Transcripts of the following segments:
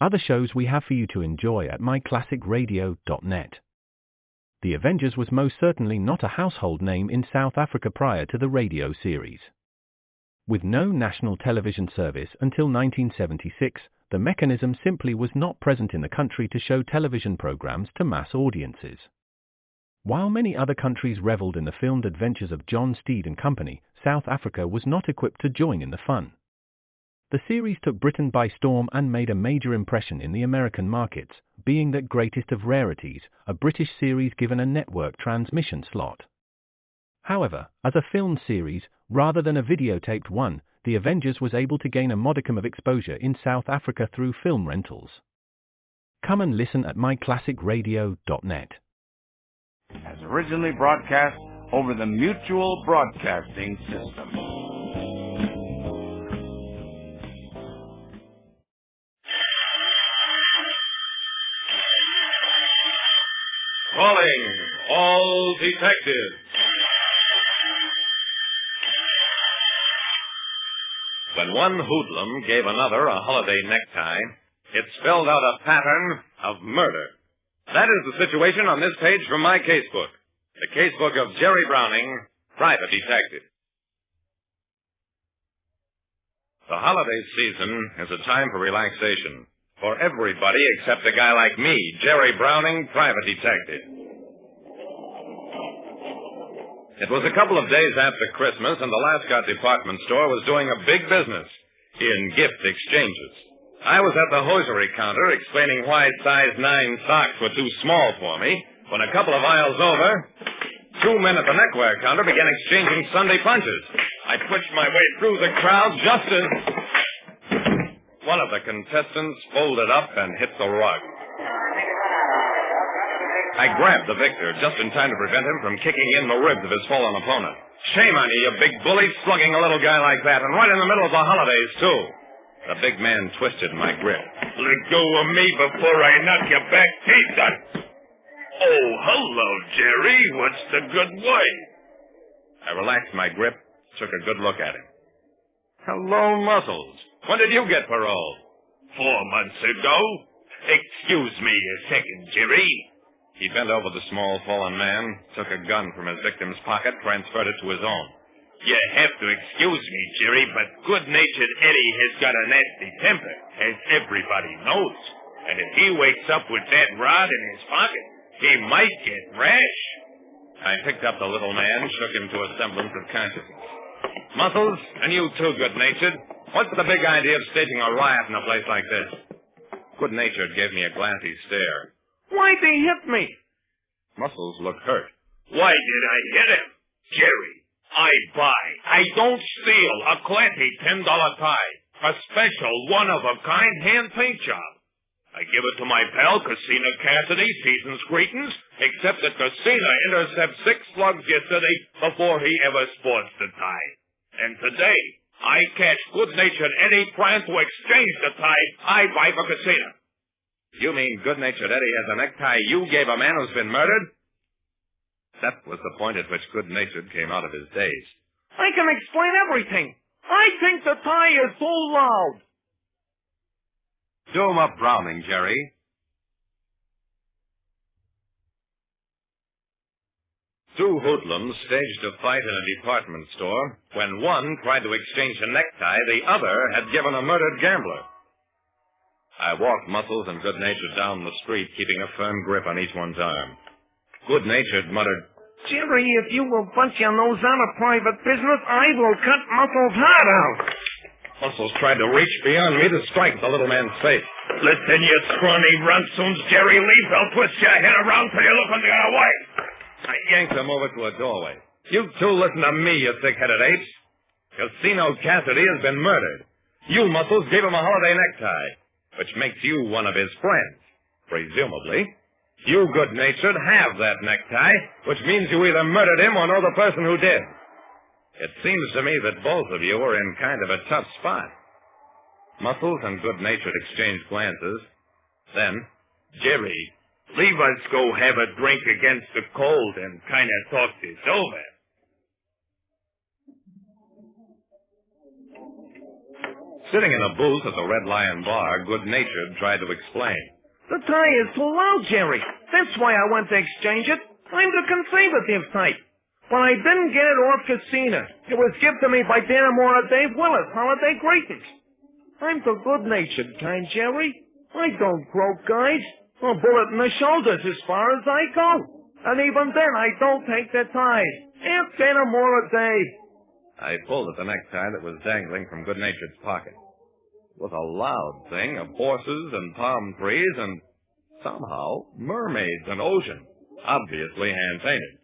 other shows we have for you to enjoy at myclassicradio.net. The Avengers was most certainly not a household name in South Africa prior to the radio series. With no national television service until 1976, the mechanism simply was not present in the country to show television programs to mass audiences. While many other countries reveled in the filmed adventures of John Steed and Company, South Africa was not equipped to join in the fun. The series took Britain by storm and made a major impression in the American markets, being the greatest of rarities, a British series given a network transmission slot. However, as a filmed series, rather than a videotaped one, The Avengers was able to gain a modicum of exposure in South Africa through film rentals. Come and listen at myclassicradio.net. As originally broadcast over the Mutual Broadcasting System. Calling all detectives. When one hoodlum gave another a holiday necktie, it spelled out a pattern of murder. That is the situation on this page from my casebook. The casebook of Jerry Browning, private detective. The holiday season is a time for relaxation. For everybody except a guy like me, Jerry Browning, private detective. It was a couple of days after Christmas, and the Lascott department store was doing a big business in gift exchanges. I was at the hosiery counter explaining why size 9 socks were too small for me, when a couple of aisles over, two men at the neckwear counter began exchanging Sunday punches. I pushed my way through the crowd just as one of the contestants folded up and hit the rug. I grabbed the victor just in time to prevent him from kicking in the ribs of his fallen opponent. Shame on you, you big bully, slugging a little guy like that, and right in the middle of the holidays, too. The big man twisted my grip. Let go of me before I knock your back teeth out. Oh, hello, Jerry. What's the good way? I relaxed my grip, took a good look at him. Hello, Muscles. When did you get parole? 4 months ago. Excuse me a second, Jerry. He bent over the small, fallen man, took a gun from his victim's pocket, transferred it to his own. You have to excuse me, Jerry, but good-natured Eddie has got a nasty temper, as everybody knows. And if he wakes up with that rod in his pocket, he might get rash. I picked up the little man, shook him to a semblance of consciousness. Muscles, and you too, good-natured. What's the big idea of staging a riot in a place like this? Good-natured gave me a glassy stare. Why'd they hit me? Muscles looked hurt. Why did I hit him? Jerry, I buy. I don't steal a classy $10 tie. A special, one-of-a-kind hand paint job. I give it to my pal, Casino Cassidy, season's greetings, except that Casino intercepted 6 slugs yesterday before he ever sports the tie. And today, I catch good-natured Eddie trying to exchange the tie I buy for Casino. You mean good-natured Eddie has a necktie you gave a man who's been murdered? That was the point at which good-natured came out of his daze. I can explain everything. I think the tie is too loud. Do 'em up, Browning, Jerry. Two hoodlums staged a fight in a department store. When one tried to exchange a necktie, the other had given a murdered gambler. I walked Muscles and Good-natured down the street, keeping a firm grip on each one's arm. Good-natured muttered, Jerry, if you will bunch your nose out of private business, I will cut Muscles' heart out. Muscles tried to reach beyond me to strike the little man's face. Listen, you scrawny runtsoons, Jerry Leaf, I'll twist your head around till you're looking the other way. I yanked him over to a doorway. You two listen to me, you thick-headed apes. Casino Cassidy has been murdered. You, Muscles, gave him a holiday necktie, which makes you one of his friends, presumably. You, good-natured, have that necktie, which means you either murdered him or know the person who did. It seems to me that both of you are in kind of a tough spot. Muscles and good-natured exchanged glances. Then, Jerry, leave us go have a drink against the cold and kind of talk this over. Sitting in a booth at the Red Lion Bar, Good-Natured tried to explain. The tie is too loud, Jerry. That's why I went to exchange it. I'm the conservative type. But I didn't get it off Casino. It was given to me by Danamora Dave Willis, Holiday Greetings. I'm the good-natured kind, Jerry. I don't croak guys. A bullet in the shoulders as far as I go. And even then, I don't take their ties. Ask Danamora Dave. I pulled at the necktie that was dangling from Good-Natured's pocket. It was a loud thing of horses and palm trees and, somehow, mermaids and ocean. Obviously hand-painted.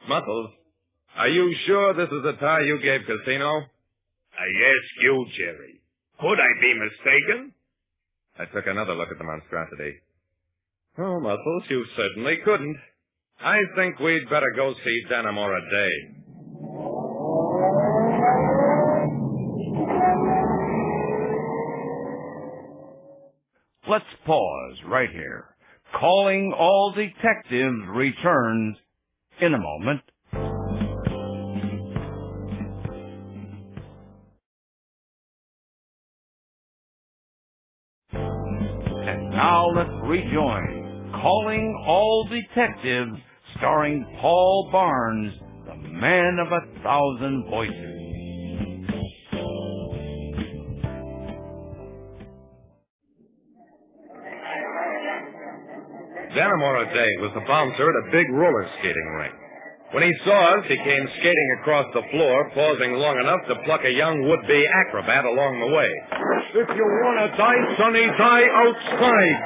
Muscles, are you sure this is the tie you gave Casino? I ask you, Jerry. Could I be mistaken? I took another look at the monstrosity. Oh, Muscles, you certainly couldn't. I think we'd better go see Danamora Dave. Let's pause right here. Calling All Detectives returns in a moment. And now let's rejoin Calling All Detectives, starring Paul Barnes, the man of 1,000 voices. Danamora Dave was the bouncer at a big roller skating rink. When he saw us, he came skating across the floor, pausing long enough to pluck a young would-be acrobat along the way. If you want to die, Sonny, die outside.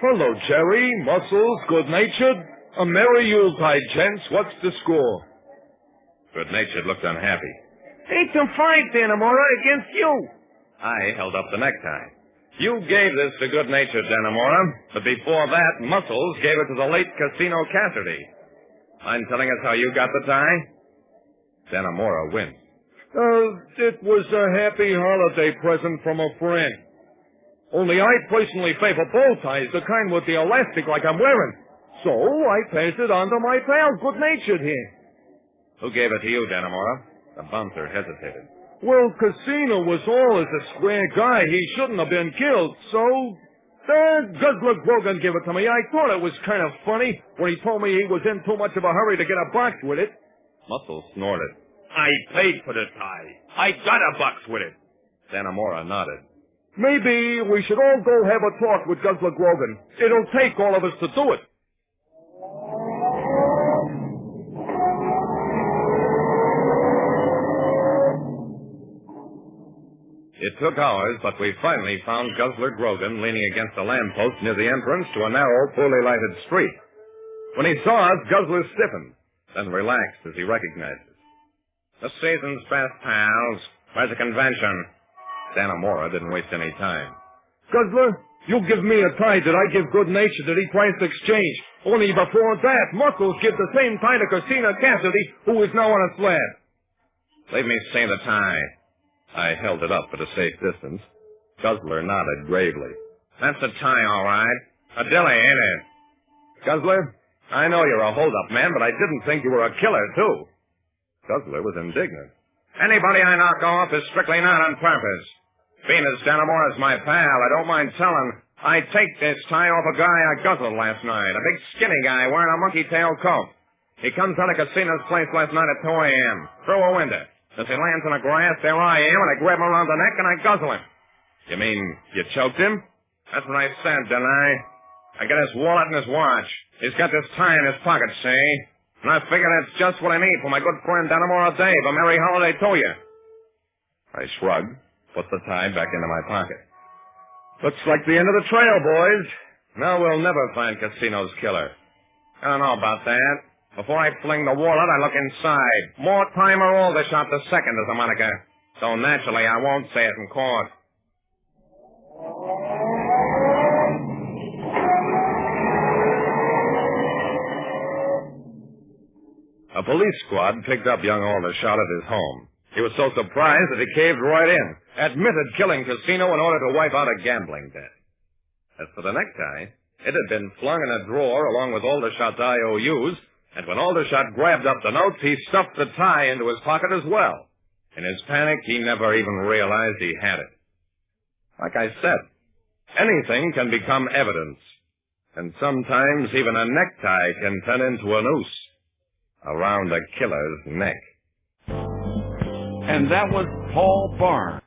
Hello, Jerry, Muscles, Good-Natured. A merry Yuletide, gents. What's the score? Good-Natured looked unhappy. 8-5, Danamora, against you. I held up the necktie. You gave this to Good-Natured, Danamora, but before that, Muscles gave it to the late Casino Cassidy. Mind telling us how you got the tie? Danamora winced. It was a happy holiday present from a friend. Only I personally favor bow ties, the kind with the elastic like I'm wearing. So I passed it on to my pal, Good-Natured here. Who gave it to you, Danamora? The bouncer hesitated. Well, Casino was always a square guy. He shouldn't have been killed, so Guzzler Grogan gave it to me. I thought it was kind of funny when he told me he was in too much of a hurry to get a box with it. Muscles snorted. I paid for the tie. I got a box with it. Danamora nodded. Maybe we should all go have a talk with Guzzler Grogan. It'll take all of us to do it. It took hours, but we finally found Guzzler Grogan leaning against a lamppost near the entrance to a narrow, poorly lighted street. When he saw us, Guzzler stiffened, then relaxed as he recognized us. The season's best, pals. Where's the convention? Danamora didn't waste any time. Guzzler, you give me a tie that I give Good-Natured that he tries to exchange. Only before that, Muscles give the same tie to Casino Cassidy, who is now on a slab. Leave me see the tie. I held it up at a safe distance. Guzzler nodded gravely. That's the tie, all right. A dilly, ain't it? Guzzler, I know you're a hold-up man, but I didn't think you were a killer, too. Guzzler was indignant. Anybody I knock off is strictly not on purpose. Being as Danamora's my pal, I don't mind telling. I take this tie off a guy I guzzled last night, a big skinny guy wearing a monkey-tail coat. He comes out of Casino's place last night at 2 a.m., through a window. As he lands in the grass, there I am, and I grab him around the neck and I guzzle him. You mean you choked him? That's what I said, didn't I? I got his wallet and his watch. He's got this tie in his pocket, see? And I figure that's just what I need for my good friend Danamora Dave. A merry holiday to you. I shrugged, put the tie back into my pocket. Looks like the end of the trail, boys. Now we'll never find Casino's killer. I don't know about that. Before I fling the wallet, I look inside. More time or Aldershot the second is a moniker. So naturally, I won't say it in court. A police squad picked up young Aldershot at his home. He was so surprised that he caved right in, admitted killing Casino in order to wipe out a gambling debt. As for the necktie, it had been flung in a drawer along with Aldershot's IOUs, and when Aldershot grabbed up the notes, he stuffed the tie into his pocket as well. In his panic, he never even realized he had it. Like I said, anything can become evidence. And sometimes even a necktie can turn into a noose around a killer's neck. And that was Paul Barnes.